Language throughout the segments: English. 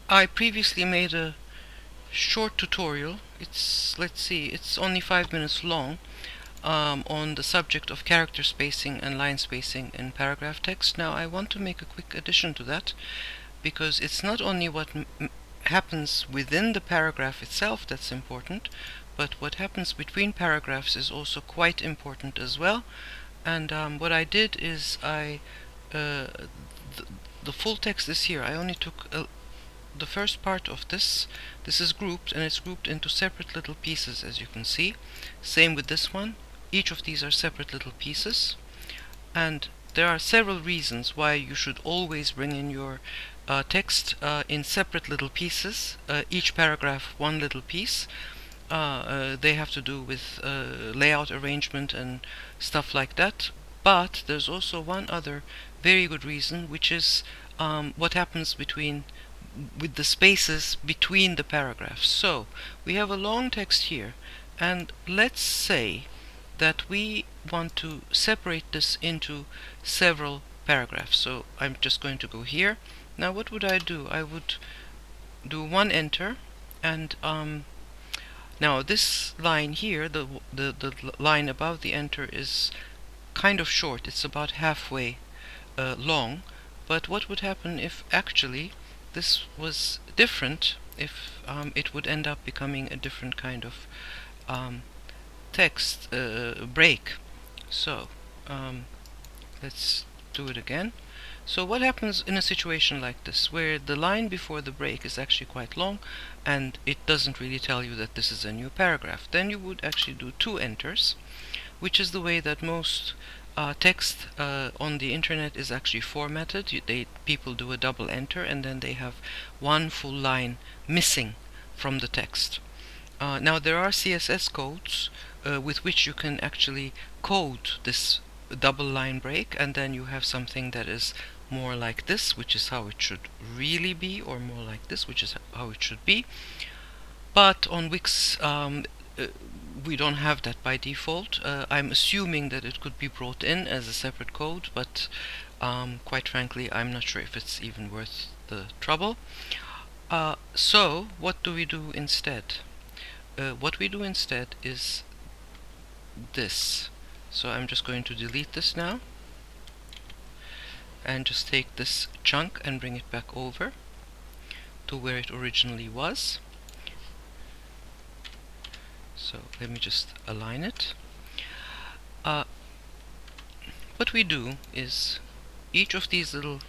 I previously made a short tutorial. Let's see, it's only 5 minutes long, on the subject of character spacing and line spacing in paragraph text. Now I want to make a quick addition to that, because it's not only what happens within the paragraph itself that's important, but what happens between paragraphs is also quite important as well. And what I did is uh, th the full text is here. I only took the first part of this. This is grouped, and it's grouped into separate little pieces, as you can see. Same with this one. Each of these are separate little pieces, and there are several reasons why you should always bring in your text in separate little pieces, each paragraph one little piece. They have to do with layout arrangement and stuff like that. But there's also one other very good reason, which is what happens with the spaces between the paragraphs. So we have a long text here, and let's say that we want to separate this into several paragraphs. So I'm just going to go here. Now what would I do? I would do one enter, and now this line here, the line above the enter, is kind of short. It's about halfway long. But what would happen if actually this was different? If it would end up becoming a different kind of text break. So let's do it again. So what happens in a situation like this, where the line before the break is actually quite long and it doesn't really tell you that this is a new paragraph? Then you would actually do two enters, which is the way that most text on the internet is actually formatted. People do a double enter, and then they have one full line missing from the text. Now there are CSS codes with which you can actually code this double line break, and then you have something that is more like this, which is how it should really be, or more like this, which is how it should be. But on Wix we don't have that by default. I'm assuming that it could be brought in as a separate code, but quite frankly I'm not sure if it's even worth the trouble. So what do we do instead? What we do instead is this. So I'm just going to delete this now and just take this chunk and bring it back over to where it originally was. So let me just align it. What we do is each of these little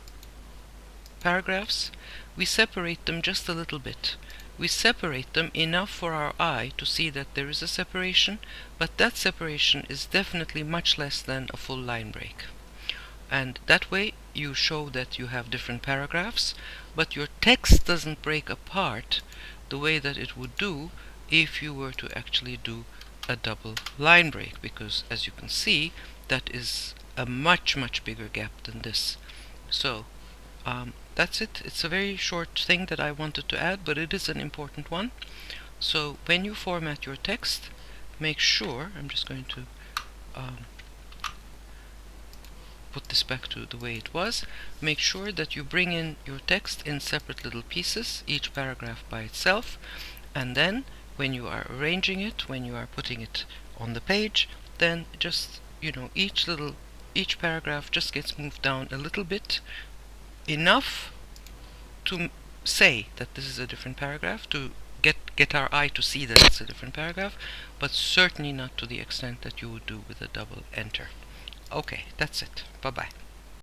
paragraphs, we separate them just a little bit. We separate them enough for our eye to see that there is a separation, but that separation is definitely much less than a full line break. And that way you show that you have different paragraphs, but your text doesn't break apart the way that it would do if you were to actually do a double line break, because as you can see, that is a much bigger gap than this. So that's it. It's a very short thing that I wanted to add, but it is an important one. So when you format your text, make sure, I'm just going to put this back to the way it was, make sure that you bring in your text in separate little pieces, each paragraph by itself, and then when you are arranging it, when you are putting it on the page, then just, each paragraph just gets moved down a little bit, enough to say that this is a different paragraph, to get our eye to see that it's a different paragraph, but certainly not to the extent that you would do with a double enter. Okay, that's it. Bye-bye.